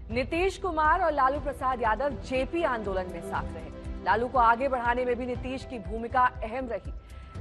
नीतीश कुमार और लालू प्रसाद यादव जेपी आंदोलन में साथ रहे। लालू को आगे बढ़ाने में भी नीतीश की भूमिका अहम रही,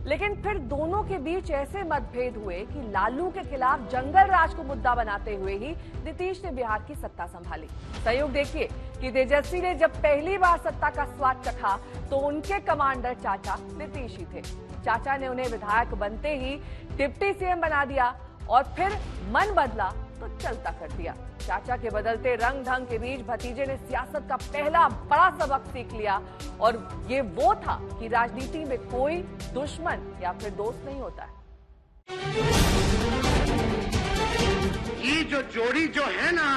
लेकिन फिर दोनों के बीच ऐसे मतभेद हुए कि लालू के खिलाफ जंगल राज को मुद्दा बनाते हुए ही नीतीश ने बिहार की सत्ता संभाली। संयोग देखिए कि तेजस्वी ने जब पहली बार सत्ता का स्वाद चखा तो उनके कमांडर चाचा नीतीश ही थे। चाचा ने उन्हें विधायक बनते ही डिप्टी सीएम बना दिया और फिर मन बदला तो चलता कर दिया। चाचा के बदलते रंग ढंग के बीच भतीजे ने सियासत का पहला बड़ा सबक सीख लिया, और ये वो था कि राजनीति में कोई दुश्मन या फिर दोस्त नहीं होता है। ये जो जोड़ी जो है ना,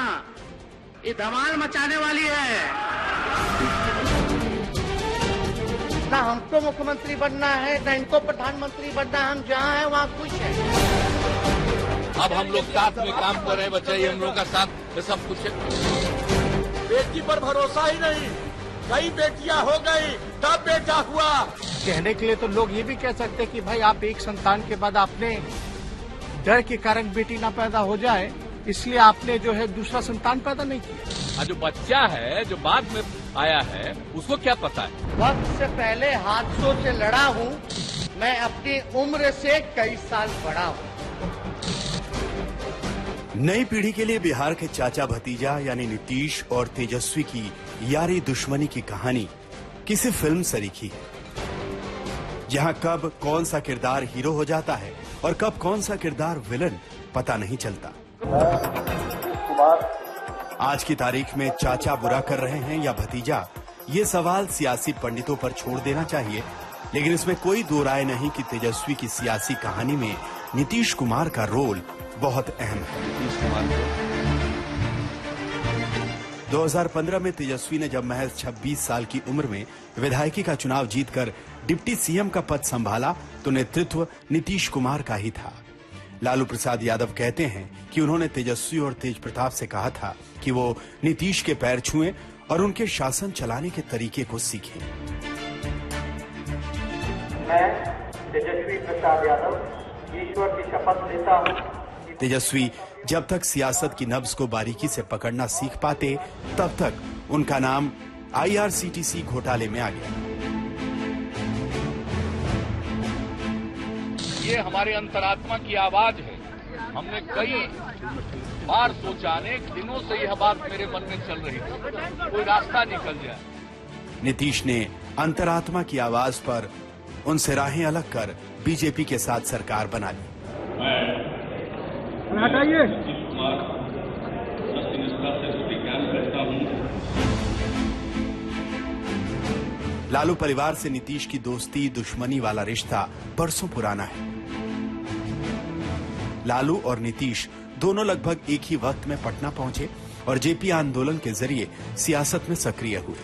ये धमाल मचाने वाली है। ना हमको मुख्यमंत्री बनना है, ना इनको प्रधानमंत्री बनना है। हम जहाँ हैं वहाँ खुश हैं। अब हम लोग साथ में काम कर रहे हैं, बच्चे हम लोग का साथ सब कुछ है। बेटी पर भरोसा ही नहीं, कई बेटियां हो गई तब बेटा हुआ। कहने के लिए तो लोग ये भी कह सकते हैं कि भाई आप एक संतान के बाद आपने डर के कारण बेटी ना पैदा हो जाए, इसलिए आपने जो है दूसरा संतान पैदा नहीं किया। जो बच्चा है जो बाद में आया है उसको क्या पता है। वक्त से पहले हादसों से लड़ा हूँ मैं, अपनी उम्र से कई साल बड़ा हूँ। नई पीढ़ी के लिए बिहार के चाचा भतीजा यानी नीतीश और तेजस्वी की यारी दुश्मनी की कहानी किसी फिल्म सरीखी है, जहां कब कौन सा किरदार हीरो हो जाता है और कब कौन सा किरदार विलन पता नहीं चलता। आज की तारीख में चाचा बुरा कर रहे हैं या भतीजा, ये सवाल सियासी पंडितों पर छोड़ देना चाहिए, लेकिन इसमें कोई दो राय नहीं कि तेजस्वी की सियासी कहानी में नीतीश कुमार का रोल बहुत अहम है। 2015 में तेजस्वी ने जब महज 26 साल की उम्र में विधायकी का चुनाव जीतकर डिप्टी सीएम का पद संभाला तो नेतृत्व नीतीश कुमार का ही था। लालू प्रसाद यादव कहते हैं कि उन्होंने तेजस्वी और तेज प्रताप से कहा था कि वो नीतीश के पैर छुएं और उनके शासन चलाने के तरीके को सीखें। मैं तेजस्वी प्रसाद यादव ईश्वर की शपथ लेता हूँ। तेजस्वी जब तक सियासत की नब्ज को बारीकी से पकड़ना सीख पाते, तब तक उनका नाम IRCTC घोटाले में आ गया। ये हमारे अंतरात्मा की आवाज है। हमने कई बार सोचा, अनेक दिनों से यह बात मेरे मन में चल रही थी, कोई रास्ता निकल जाए। नीतीश ने अंतरात्मा की आवाज पर उनसे राहें अलग कर बीजेपी के साथ सरकार बना ली। हटाइए। लालू परिवार से नीतीश की दोस्ती दुश्मनी वाला रिश्ता बरसों पुराना है। लालू और नीतीश दोनों लगभग एक ही वक्त में पटना पहुंचे और जेपी आंदोलन के जरिए सियासत में सक्रिय हुए।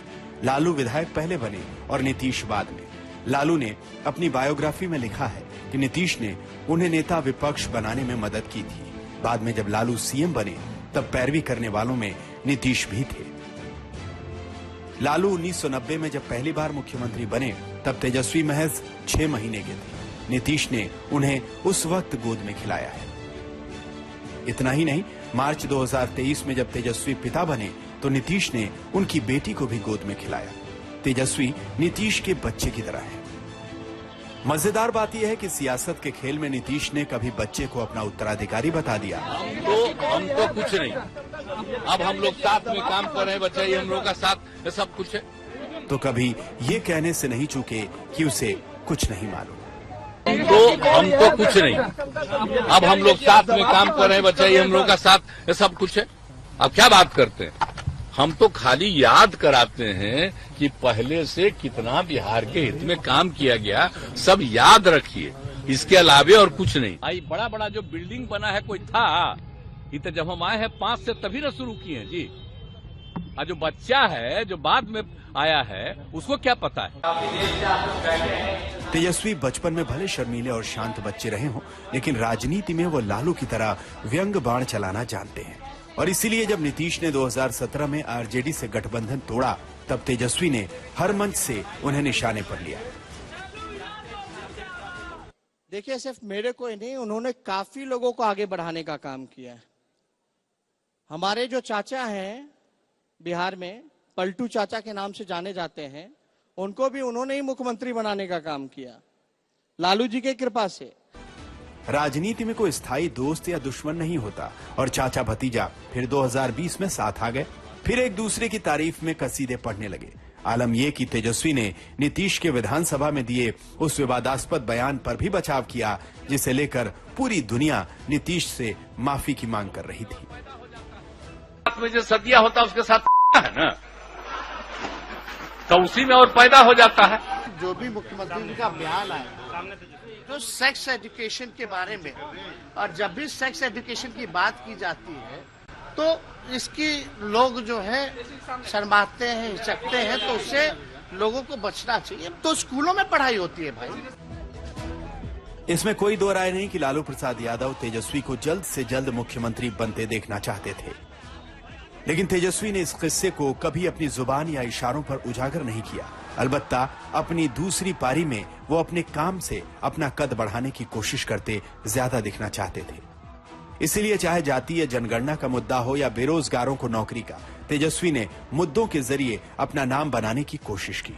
लालू विधायक पहले बने और नीतीश बाद में। लालू ने अपनी बायोग्राफी में लिखा है कि नीतीश ने उन्हें नेता विपक्ष बनाने में मदद की थी। बाद में जब लालू सीएम बने तब पैरवी करने वालों में नीतीश भी थे। लालू 1990 में जब पहली बार मुख्यमंत्री बने तब तेजस्वी महज 6 महीने के थे। नीतीश ने उन्हें उस वक्त गोद में खिलाया है। इतना ही नहीं, मार्च 2023 में जब तेजस्वी पिता बने तो नीतीश ने उनकी बेटी को भी गोद में खिलाया। तेजस्वी नीतीश के बच्चे की तरह है। मजेदार बात यह है कि सियासत के खेल में नीतीश ने कभी बच्चे को अपना उत्तराधिकारी बता दिया। हम तो कुछ नहीं, अब हम लोग साथ में काम कर रहे हैं, बच्चे हम लोग का साथ सब कुछ है। तो कभी ये कहने से नहीं चूके कि उसे कुछ नहीं मालूम। हम तो कुछ नहीं, अब हम लोग साथ में काम कर रहे हैं, बच्चे हम लोग का साथ सब कुछ है। अब क्या बात करते हैं, हम तो खाली याद कराते हैं कि पहले से कितना बिहार के हित में काम किया गया, सब याद रखिए, इसके अलावे और कुछ नहीं। आई बड़ा बड़ा जो बिल्डिंग बना है कोई था, ये तो जब हम आए हैं 5 से तभी न शुरू किए हैं जी। और जो बच्चा है जो बाद में आया है उसको क्या पता है। तेजस्वी बचपन में भले शर्मीले और शांत बच्चे रहे हों, लेकिन राजनीति में वो लालू की तरह व्यंग बाण चलाना जानते हैं। और इसीलिए जब नीतीश ने 2017 में आरजेडी से गठबंधन तोड़ा तब तेजस्वी ने हर मंच से उन्हें निशाने पर लिया। देखिए, सिर्फ मेरे को ही नहीं, उन्होंने काफी लोगों को आगे बढ़ाने का काम किया है। हमारे जो चाचा हैं बिहार में पलटू चाचा के नाम से जाने जाते हैं, उनको भी उन्होंने ही मुख्यमंत्री बनाने का काम किया, लालू जी की कृपा से। राजनीति में कोई स्थायी दोस्त या दुश्मन नहीं होता और चाचा भतीजा फिर 2020 में साथ आ गए, फिर एक दूसरे की तारीफ में कसीदे पढ़ने लगे। आलम ये कि तेजस्वी ने नीतीश के विधानसभा में दिए उस विवादास्पद बयान पर भी बचाव किया, जिसे लेकर पूरी दुनिया नीतीश से माफी की मांग कर रही थी। में जो सदिया होता है उसके साथ है ना, तो उसी में और पैदा हो जाता है। जो भी मुख्यमंत्री जी का बयान आया तो सेक्स एजुकेशन के बारे में, और जब भी सेक्स एजुकेशन की बात की जाती है तो इसकी लोग जो है शर्माते हैं, हिचकते हैं, तो उससे लोगों को बचना चाहिए। तो स्कूलों में पढ़ाई होती है भाई। इसमें कोई दो राय नहीं कि लालू प्रसाद यादव तेजस्वी को जल्द से जल्द मुख्यमंत्री बनते देखना चाहते थे, लेकिन तेजस्वी ने इस किस्से को कभी अपनी जुबान या इशारों पर उजागर नहीं किया। अलबत्ता अपनी दूसरी पारी में वो अपने काम से अपना कद बढ़ाने की कोशिश करते ज्यादा दिखना चाहते थे। इसलिए चाहे जातीय जनगणना का मुद्दा हो या बेरोजगारों को नौकरी का, तेजस्वी ने मुद्दों के जरिए अपना नाम बनाने की कोशिश की।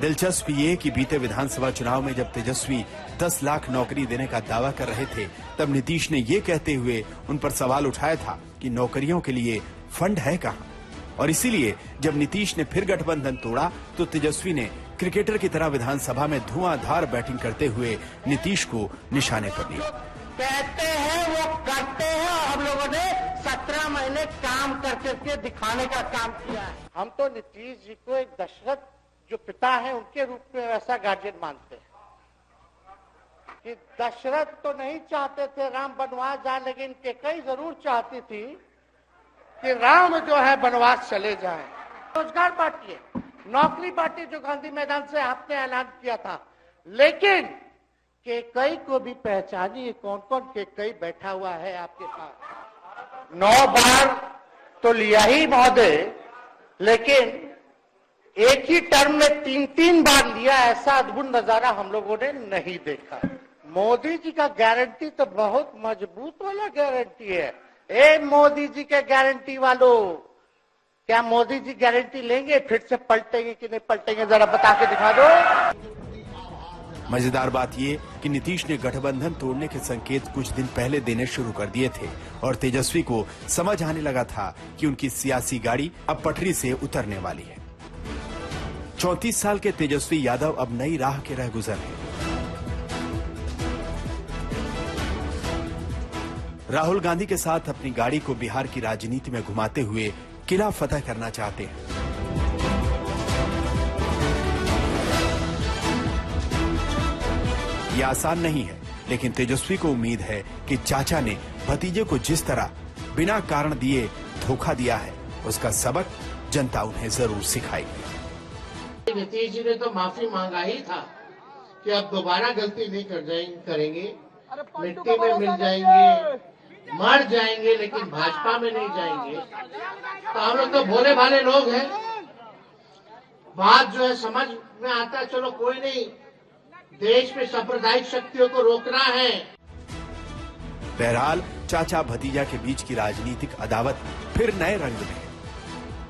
दिलचस्प ये कि बीते विधानसभा चुनाव में जब तेजस्वी 10 लाख नौकरी देने का दावा कर रहे थे, तब नीतीश ने ये कहते हुए उन पर सवाल उठाया था कि नौकरियों के लिए फंड है कहां। और इसीलिए जब नीतीश ने फिर गठबंधन तोड़ा तो तेजस्वी ने क्रिकेटर की तरह विधानसभा में धुआंधार बैटिंग करते हुए नीतीश को निशाने पर लिया। कहते हैं वो करते हैं, और हम लोगों ने 17 महीने काम करके दिखाने का काम किया है। हम तो नीतीश जी को एक दशरथ जो पिता है उनके रूप में वैसा गार्जियन मानते हैं कि दशरथ तो नहीं चाहते थे राम वनवास जाए, लेकिन कैकेयी जरूर चाहती थी कि राम जो है वनवास चले जाएं। रोजगार बांटिए, नौकरी बांटिए, जो गांधी मैदान से आपने ऐलान किया था, लेकिन कैकेयी को भी पहचानिए, कौन कौन कैकेयी बैठा हुआ है आपके पास। 9 बार तो लिया ही महोदय, लेकिन एक ही टर्म में 3-3 बार लिया, ऐसा अद्भुत नजारा हम लोगों ने नहीं देखा। मोदी जी का गारंटी तो बहुत मजबूत वाला गारंटी है। ए मोदी जी के गारंटी वालों, क्या मोदी जी गारंटी लेंगे फिर से पलटेंगे कि नहीं पलटेंगे, जरा बता के दिखा दो। मजेदार बात ये कि नीतीश ने गठबंधन तोड़ने के संकेत कुछ दिन पहले देने शुरू कर दिए थे और तेजस्वी को समझ आने लगा था कि उनकी सियासी गाड़ी अब पटरी से उतरने वाली है। 34 साल के तेजस्वी यादव अब नई राह के रहगुजर हैं। राहुल गांधी के साथ अपनी गाड़ी को बिहार की राजनीति में घुमाते हुए किला फतह करना चाहते हैं। यह आसान नहीं है, लेकिन तेजस्वी को उम्मीद है कि चाचा ने भतीजे को जिस तरह बिना कारण दिए धोखा दिया है, उसका सबक जनता उन्हें जरूर सिखाएगी। नीतीश जी ने तो माफी मांगा ही था कि अब दोबारा गलती नहीं करेंगे, मिट्टी में मिल जाएंगे, मर जाएंगे, लेकिन भाजपा में नहीं जाएंगे। तो हम लोग तो भोले भाले लोग हैं, बात जो है समझ में आता है, चलो कोई नहीं, देश में सांप्रदायिक शक्तियों को रोकना है। बहरहाल चाचा भतीजा के बीच की राजनीतिक अदावत फिर नए रंग में है।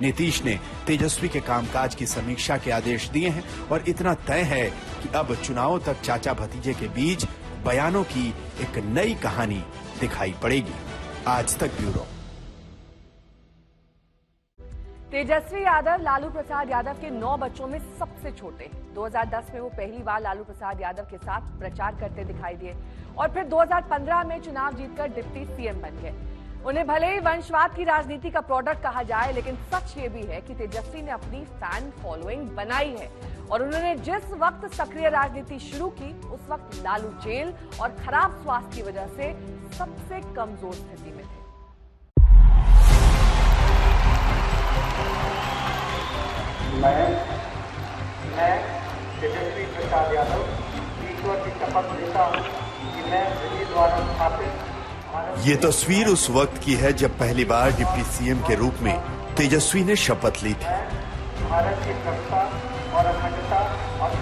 नीतीश ने तेजस्वी के कामकाज की समीक्षा के आदेश दिए हैं और इतना तय है कि अब चुनावों तक चाचा भतीजे के बीच बयानों की एक नई कहानी दिखाई पड़ेगी। आज तक ब्यूरो। तेजस्वी यादव लालू प्रसाद यादव के 9 बच्चों में सबसे छोटे हैं। 2010 में वो पहली बार लालू प्रसाद यादव के साथ प्रचार करते दिखाई दिए और फिर 2015 में चुनाव जीतकर डिप्टी सीएम बन गए। उन्हें भले ही वंशवाद की राजनीति का प्रोडक्ट कहा जाए, लेकिन सच ये भी है कि तेजस्वी ने अपनी फैन फॉलोइंग बनाई है और उन्होंने जिस वक्त सक्रिय राजनीति शुरू की, उस वक्त लालू जेल और खराब स्वास्थ्य की वजह से सबसे कमजोर स्थिति में थे। मैं तेजस्वी प्रसाद यादव ईश्वर की शपथ लेता हूँ कि मैं विधि द्वारा स्थापित। ये तस्वीर उस वक्त की है जब पहली बार डिप्टी सीएम के रूप में तेजस्वी ने शपथ ली थी। भारत की एकता और अखंडता और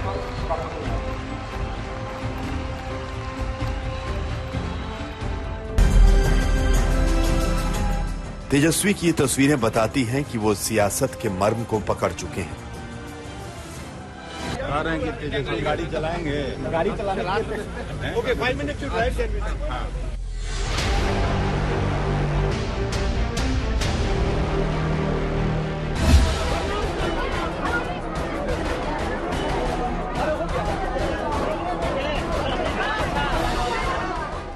तेजस्वी की ये तस्वीरें बताती हैं कि वो सियासत के मर्म को पकड़ चुके हैं। आ रहे हैं कि तेजस्वी गाड़ी चलाएंगे, okay 5 minute to drive 10 minute.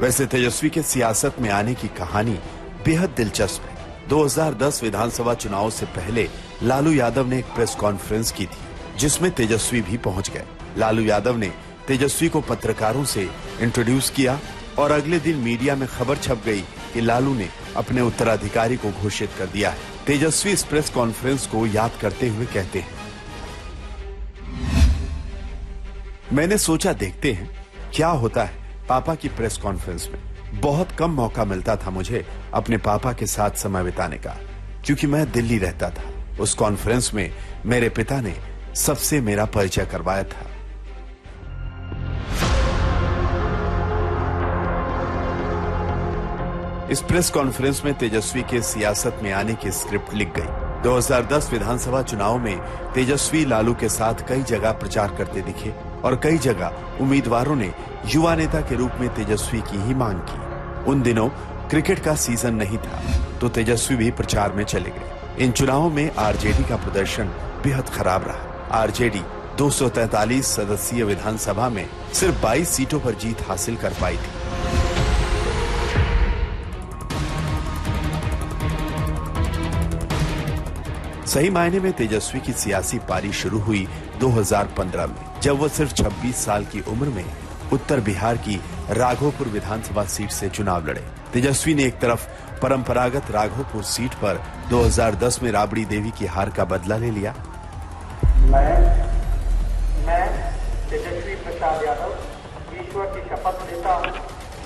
वैसे तेजस्वी के सियासत में आने की कहानी बेहद दिलचस्प है। 2010 विधानसभा चुनाव से पहले लालू यादव ने एक प्रेस कॉन्फ्रेंस की थी, जिसमें तेजस्वी भी पहुंच गए। लालू यादव ने तेजस्वी को पत्रकारों से इंट्रोड्यूस किया और अगले दिन मीडिया में खबर छप गई कि लालू ने अपने उत्तराधिकारी को घोषित कर दिया है। तेजस्वी इस प्रेस कॉन्फ्रेंस को याद करते हुए कहते हैं, मैंने सोचा देखते हैं क्या होता है पापा की प्रेस कॉन्फ्रेंस में। बहुत कम मौका मिलता था मुझे अपने पापा के साथ समय बिताने का, क्योंकि मैं दिल्ली रहता था। उस कॉन्फ्रेंस में मेरे पिता ने सबसे मेरा परिचय करवाया था। इस प्रेस कॉन्फ्रेंस में तेजस्वी के सियासत में आने की स्क्रिप्ट लिख गई। 2010 विधानसभा चुनाव में तेजस्वी लालू के साथ कई जगह प्रचार करते दिखे और कई जगह उम्मीदवारों ने युवा नेता के रूप में तेजस्वी की ही मांग की। उन दिनों क्रिकेट का सीजन नहीं था, तो तेजस्वी भी प्रचार में चले गए। इन चुनावों में आरजेडी का प्रदर्शन बेहद खराब रहा। आरजेडी 243 सदस्यीय विधानसभा में सिर्फ 22 सीटों पर जीत हासिल कर पाई थी। सही मायने में तेजस्वी की सियासी पारी शुरू हुई 2015 में, जब वो सिर्फ 26 साल की उम्र में उत्तर बिहार की राघोपुर विधानसभा सीट से चुनाव लड़े। तेजस्वी ने एक तरफ परंपरागत राघोपुर सीट पर 2010 में राबड़ी देवी की हार का बदला ले लिया। मैं तेजस्वी प्रसाद यादव ईश्वर की शपथ लेता हूं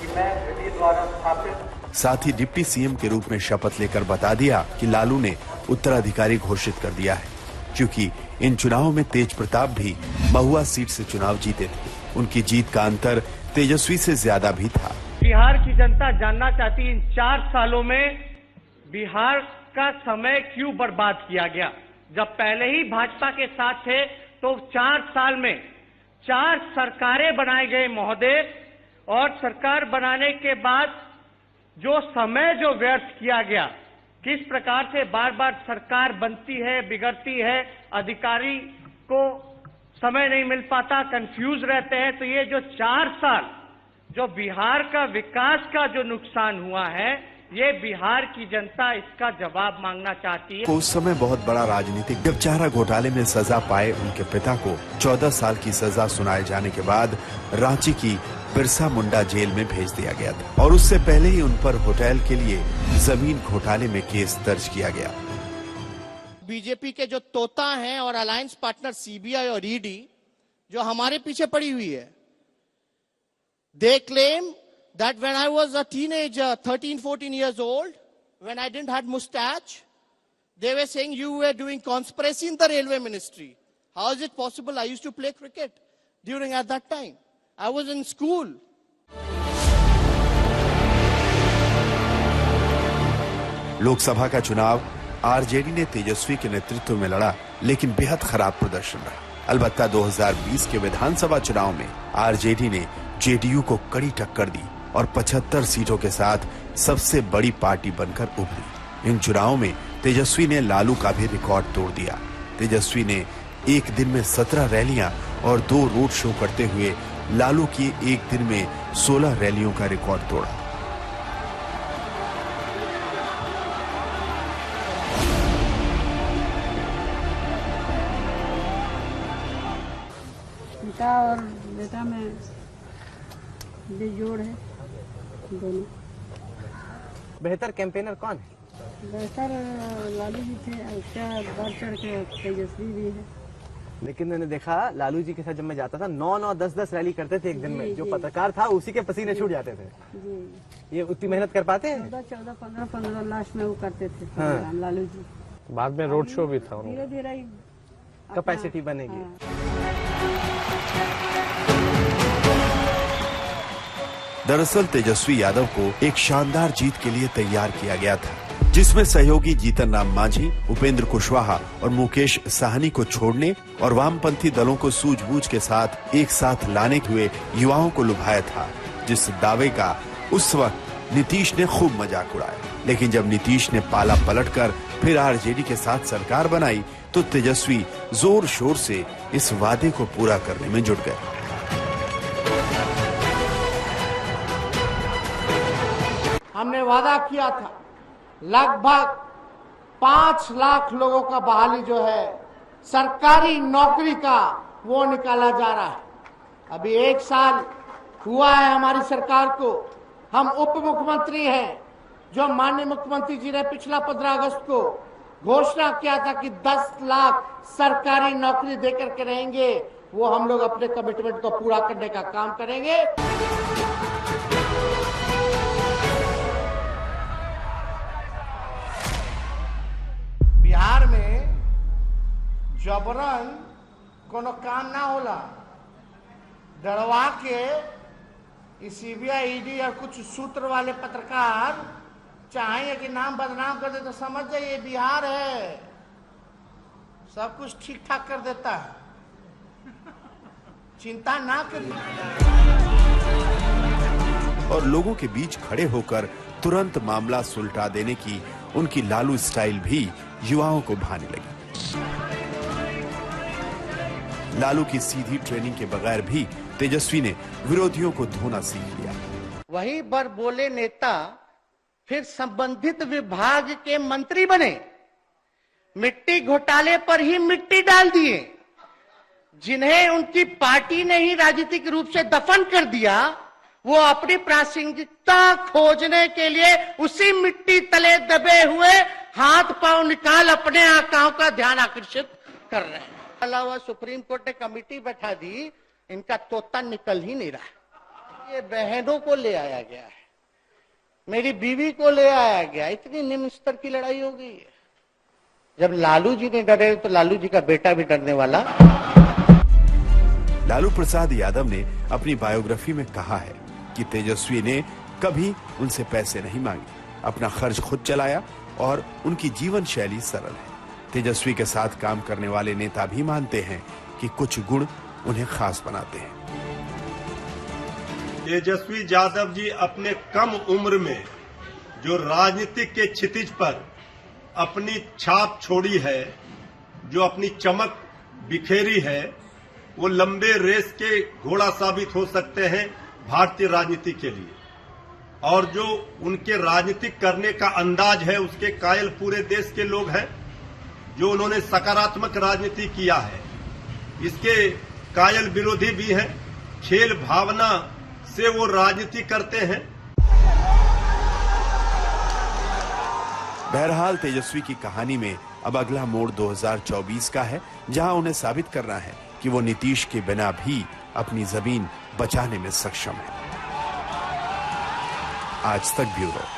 कि मैं विधि द्वारा स्थापित। साथ ही डिप्टी सीएम के रूप में शपथ लेकर बता दिया कि लालू ने उत्तराधिकारी घोषित कर दिया है, क्योंकि इन चुनावों में तेज प्रताप भी महुआ सीट से चुनाव जीते थे। उनकी जीत का अंतर तेजस्वी से ज्यादा भी था। बिहार की जनता जानना चाहती है इन 4 सालों में बिहार का समय क्यों बर्बाद किया गया। जब पहले ही भाजपा के साथ थे तो 4 साल में 4 सरकारें बनाए गए महोदय, और सरकार बनाने के बाद जो समय जो व्यर्थ किया गया, किस प्रकार से बार बार सरकार बनती है, बिगड़ती है, अधिकारी को समय नहीं मिल पाता, कंफ्यूज रहते हैं। तो ये जो 4 साल जो बिहार का विकास का जो नुकसान हुआ है, ये बिहार की जनता इसका जवाब मांगना चाहती है। उस समय बहुत बड़ा राजनीतिक जब चारा घोटाले में सजा पाए उनके पिता को 14 साल की सजा सुनाए जाने के बाद रांची की बिरसा मुंडा जेल में भेज दिया गया था, और उससे पहले ही उन पर होटल के लिए जमीन घोटाले में केस दर्ज किया गया। बीजेपी के जो तोता हैं और अलायंस पार्टनर सीबीआई और ईडी जो हमारे पीछे पड़ी हुई है, they claim that when I was a teenager, 13-14 years old, when I didn't have mustache, they were saying you were doing conspiracy in the railway ministry. How is it possible? I used to play cricket during at that time. I was in school. Lok Sabha का चुनाव RJD ने तेजस्वी के नेतृत्व में लड़ा, लेकिन बेहद खराब प्रदर्शन रहा। अलबत्ता 2020 के विधानसभा चुनाव में आरजेडी ने जेडीयू को कड़ी टक्कर दी और 75 सीटों के साथ सबसे बड़ी पार्टी बनकर उभरी। इन चुनावों में तेजस्वी ने लालू का भी रिकॉर्ड तोड़ दिया। तेजस्वी ने एक दिन में 17 रैलियां और 2 रोड शो करते हुए लालू की एक दिन में 16 रैलियों का रिकॉर्ड तोड़ा। पिता और बेटा में बेजोड़ है दोनों। बेहतर कैंपेनर कौन है? बेहतर लालू जी थे, उसका बढ़ चढ़ के तेजस्वी भी है। लेकिन मैंने देखा लालू जी के साथ जब मैं जाता था 9-9, 10-10 रैली करते थे एक दिन में। जो पत्रकार था उसी के पसीने छूट जाते थे। जी। ये उतनी मेहनत कर पाते हैं? 14, 15 लास्ट में वो करते थे। हाँ। लालू जी बाद में रोड शो भी था। धीरे धीरे कैपेसिटी बनेगी। दरअसल तेजस्वी यादव को एक शानदार जीत के लिए तैयार किया गया था। जिसमें सहयोगी जीतन राम मांझी, उपेंद्र कुशवाहा और मुकेश साहनी को छोड़ने और वामपंथी दलों को सूझबूझ के साथ एक साथ लाने हुए युवाओं को लुभाया था, जिस दावे का उस वक्त नीतीश ने खूब मजाक उड़ाया। लेकिन जब नीतीश ने पाला पलटकर फिर आरजेडी के साथ सरकार बनाई तो तेजस्वी जोर शोर से इस वादे को पूरा करने में जुट गए। हमने वादा किया था लगभग 5 लाख लोगों का बहाली जो है सरकारी नौकरी का वो निकाला जा रहा है। अभी 1 साल हुआ है हमारी सरकार को। हम उप मुख्यमंत्री हैं। जो माननीय मुख्यमंत्री जी ने पिछला 15 अगस्त को घोषणा किया था कि 10 लाख सरकारी नौकरी देकर के रहेंगे, वो हम लोग अपने कमिटमेंट को पूरा करने का काम करेंगे। बिहार में जबरन कोनो काम ना होला, डरवा के सीबीआई, ईडी और कुछ सूत्र वाले पत्रकार चाहेंगे कि नाम बदनाम कर दे तो समझ जाइए बिहार है, सब कुछ ठीक ठाक कर देता है, चिंता ना करिए। और लोगों के बीच खड़े होकर तुरंत मामला सुलटा देने की उनकी लालू स्टाइल भी युवाओं को भाने लगी। लालू की सीधी ट्रेनिंग के बगैर भी तेजस्वी ने विरोधियों को धोना सीख लिया। वही पर बोले नेता फिर संबंधित विभाग के मंत्री बने, मिट्टी घोटाले पर ही मिट्टी डाल दिए। जिन्हें उनकी पार्टी ने ही राजनीतिक रूप से दफन कर दिया, वो अपनी प्रासंगिकता खोजने के लिए उसी मिट्टी तले दबे हुए हाथ पांव निकाल अपने आकाओं का ध्यान आकर्षित कर रहे हैं। अलावा सुप्रीम कोर्ट ने कमेटी बैठा दी, इनका तोता निकल ही नहीं रहा। ये बहनों को ले आया गया है, मेरी बीवी को ले आया गया, इतनी निम्न स्तर की लड़ाई हो गई है। जब लालू जी ने डरे तो लालू जी का बेटा भी डरने वाला। लालू प्रसाद यादव ने अपनी बायोग्राफी में कहा है कि तेजस्वी ने कभी उनसे पैसे नहीं मांगे, अपना खर्च खुद चलाया और उनकी जीवन शैली सरल है। तेजस्वी के साथ काम करने वाले नेता भी मानते हैं कि कुछ गुण उन्हें खास बनाते हैं। तेजस्वी यादव जी अपने कम उम्र में जो राजनीतिक के क्षितिज पर अपनी छाप छोड़ी है, जो अपनी चमक बिखेरी है, वो लंबे रेस के घोड़ा साबित हो सकते हैं भारतीय राजनीति के लिए। और जो उनके राजनीतिक करने का अंदाज है, उसके कायल पूरे देश के लोग हैं। जो उन्होंने सकारात्मक राजनीति किया है, इसके कायल विरोधी भी हैं। खेल भावना से वो राजनीति करते हैं। बहरहाल तेजस्वी की कहानी में अब अगला मोड़ 2024 का है, जहां उन्हें साबित करना है कि वो नीतीश के बिना भी अपनी जमीन बचाने में सक्षम है। आज तक ब्यूरो।